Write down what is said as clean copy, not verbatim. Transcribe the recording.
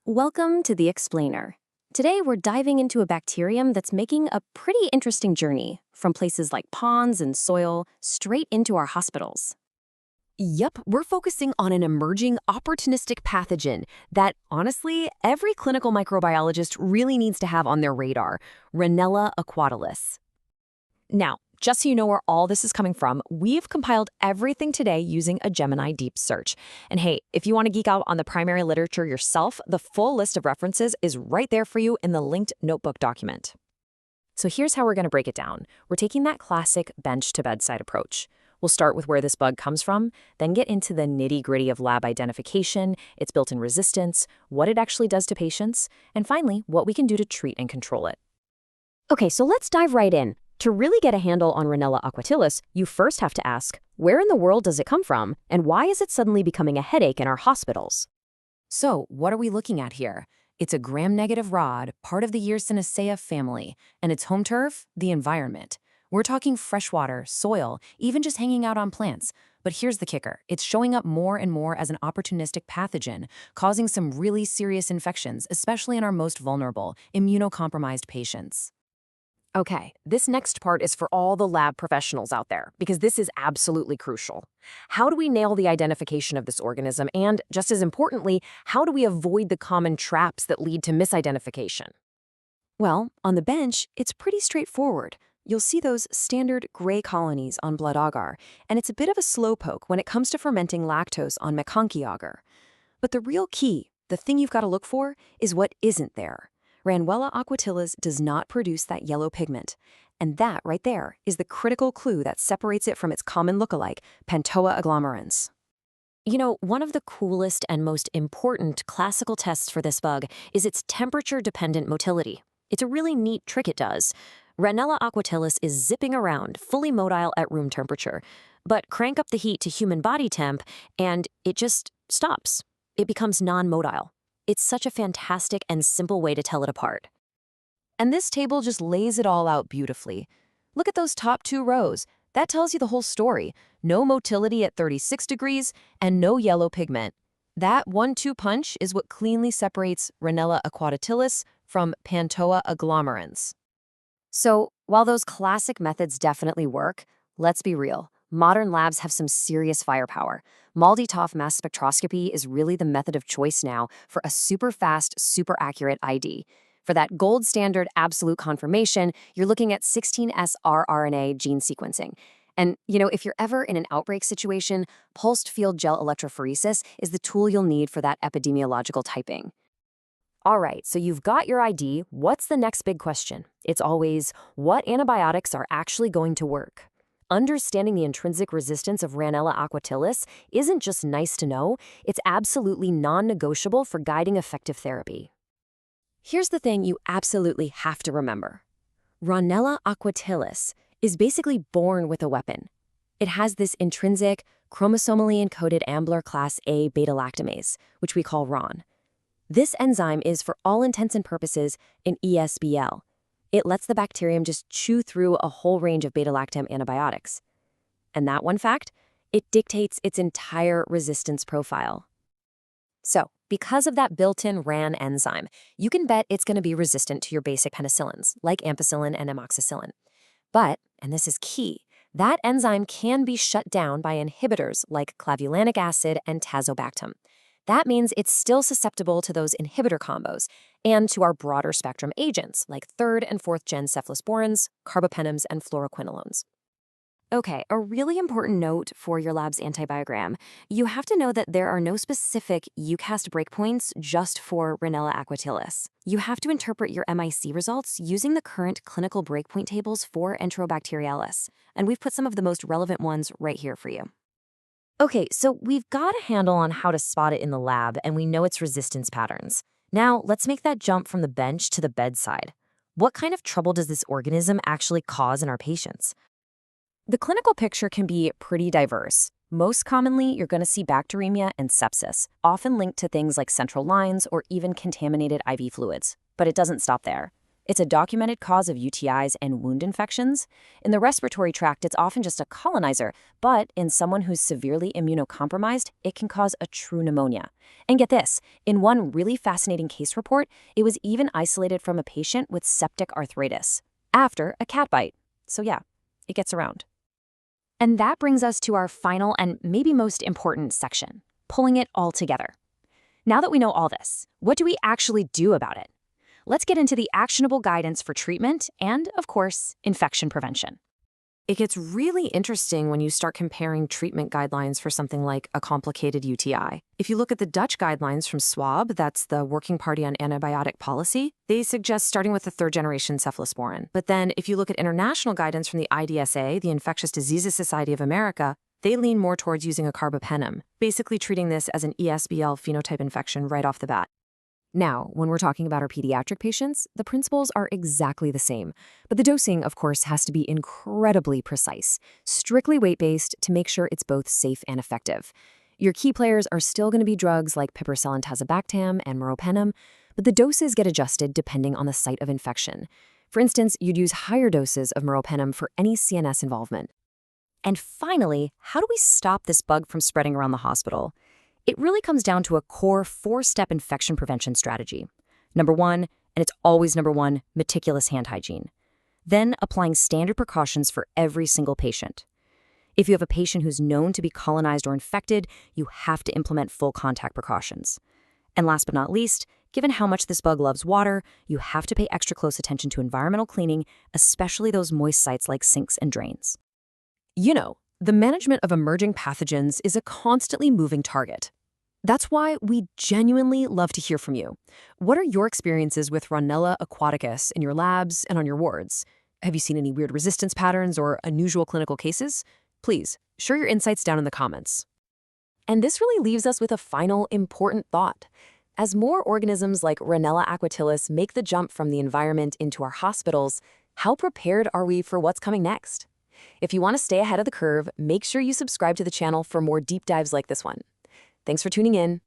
Welcome to The Explainer. Today we're diving into a bacterium that's making a pretty interesting journey from places like ponds and soil straight into our hospitals. Yep, we're focusing on an emerging opportunistic pathogen that, honestly, every clinical microbiologist really needs to have on their radar, Rahnella aquatilis. Now, just so you know where all this is coming from, we've compiled everything today using a Gemini deep search. And hey, if you want to geek out on the primary literature yourself, the full list of references is right there for you in the linked notebook document. So here's how we're going to break it down. We're taking that classic bench-to-bedside approach. We'll start with where this bug comes from, then get into the nitty-gritty of lab identification, its built-in resistance, what it actually does to patients, and finally, what we can do to treat and control it. Okay, so let's dive right in. To really get a handle on Rahnella aquatilis, you first have to ask, where in the world does it come from, and why is it suddenly becoming a headache in our hospitals? So, what are we looking at here? It's a gram-negative rod, part of the Yersiniaceae family, and its home turf, the environment. We're talking freshwater, soil, even just hanging out on plants. But here's the kicker. It's showing up more and more as an opportunistic pathogen, causing some really serious infections, especially in our most vulnerable, immunocompromised patients. Okay, this next part is for all the lab professionals out there, because this is absolutely crucial. How do we nail the identification of this organism, and, just as importantly, how do we avoid the common traps that lead to misidentification? Well, on the bench, it's pretty straightforward. You'll see those standard gray colonies on blood agar, and it's a bit of a slowpoke when it comes to fermenting lactose on McConkey agar. But the real key, the thing you've got to look for, is what isn't there. Rahnella aquatilis does not produce that yellow pigment. And that right there is the critical clue that separates it from its common lookalike, Pantoea agglomerans. You know, one of the coolest and most important classical tests for this bug is its temperature-dependent motility. It's a really neat trick it does. Rahnella aquatilis is zipping around, fully motile at room temperature. But crank up the heat to human body temp, and it just stops. It becomes non-motile. It's such a fantastic and simple way to tell it apart. And this table just lays it all out beautifully. Look at those top two rows. That tells you the whole story. No motility at 36 degrees and no yellow pigment. That 1-2 punch is what cleanly separates Rahnella aquatilis from Pantoea agglomerans. So, while those classic methods definitely work, let's be real. Modern labs have some serious firepower. MALDI-TOF mass spectroscopy is really the method of choice now for a super fast, super accurate ID. For that gold standard absolute confirmation, you're looking at 16S rRNA gene sequencing. And, if you're ever in an outbreak situation, pulsed field gel electrophoresis is the tool you'll need for that epidemiological typing. All right, so you've got your ID. What's the next big question? It's always, what antibiotics are actually going to work? Understanding the intrinsic resistance of Rahnella aquatilis isn't just nice to know, it's absolutely non-negotiable for guiding effective therapy. Here's the thing you absolutely have to remember. Rahnella aquatilis is basically born with a weapon. It has this intrinsic, chromosomally encoded Ambler class A beta-lactamase, which we call RAHN. This enzyme is, for all intents and purposes, an ESBL. It lets the bacterium just chew through a whole range of beta-lactam antibiotics. And that one fact, it dictates its entire resistance profile. So, because of that built-in RAHN enzyme, you can bet it's going to be resistant to your basic penicillins, like ampicillin and amoxicillin. But, and this is key, that enzyme can be shut down by inhibitors like clavulanic acid and tazobactam. That means it's still susceptible to those inhibitor combos and to our broader spectrum agents like 3rd and 4th gen cephalosporins, carbapenems, and fluoroquinolones. Okay, a really important note for your lab's antibiogram. You have to know that there are no specific UCAST breakpoints just for Rahnella aquatilis. You have to interpret your MIC results using the current clinical breakpoint tables for Enterobacterialis, and we've put some of the most relevant ones right here for you. Okay, so we've got a handle on how to spot it in the lab, and we know its resistance patterns. Now, let's make that jump from the bench to the bedside. What kind of trouble does this organism actually cause in our patients? The clinical picture can be pretty diverse. Most commonly, you're going to see bacteremia and sepsis, often linked to things like central lines or even contaminated IV fluids. But it doesn't stop there. It's a documented cause of UTIs and wound infections. In the respiratory tract, it's often just a colonizer, but in someone who's severely immunocompromised, it can cause a true pneumonia. And get this, in one really fascinating case report, it was even isolated from a patient with septic arthritis after a cat bite. So yeah, it gets around. And that brings us to our final and maybe most important section, pulling it all together. Now that we know all this, what do we actually do about it? Let's get into the actionable guidance for treatment and, of course, infection prevention. It gets really interesting when you start comparing treatment guidelines for something like a complicated UTI. If you look at the Dutch guidelines from SWAB, that's the Working Party on Antibiotic Policy, they suggest starting with the third-generation cephalosporin. But then if you look at international guidance from the IDSA, the Infectious Diseases Society of America, they lean more towards using a carbapenem, basically treating this as an ESBL phenotype infection right off the bat. Now, when we're talking about our pediatric patients, the principles are exactly the same. But the dosing, of course, has to be incredibly precise, strictly weight-based to make sure it's both safe and effective. Your key players are still going to be drugs like piperacillin tazobactam and meropenem, but the doses get adjusted depending on the site of infection. For instance, you'd use higher doses of meropenem for any CNS involvement. And finally, how do we stop this bug from spreading around the hospital? It really comes down to a core 4-step infection prevention strategy. Number 1, and it's always number 1, meticulous hand hygiene. Then applying standard precautions for every single patient. If you have a patient who's known to be colonized or infected, you have to implement full contact precautions. And last but not least, given how much this bug loves water, you have to pay extra close attention to environmental cleaning, especially those moist sites like sinks and drains. You know, the management of emerging pathogens is a constantly moving target. That's why we genuinely love to hear from you. What are your experiences with Rahnella aquatilis in your labs and on your wards? Have you seen any weird resistance patterns or unusual clinical cases? Please, share your insights down in the comments. And this really leaves us with a final important thought. As more organisms like Rahnella aquatilis make the jump from the environment into our hospitals, how prepared are we for what's coming next? If you want to stay ahead of the curve, make sure you subscribe to the channel for more deep dives like this one. Thanks for tuning in.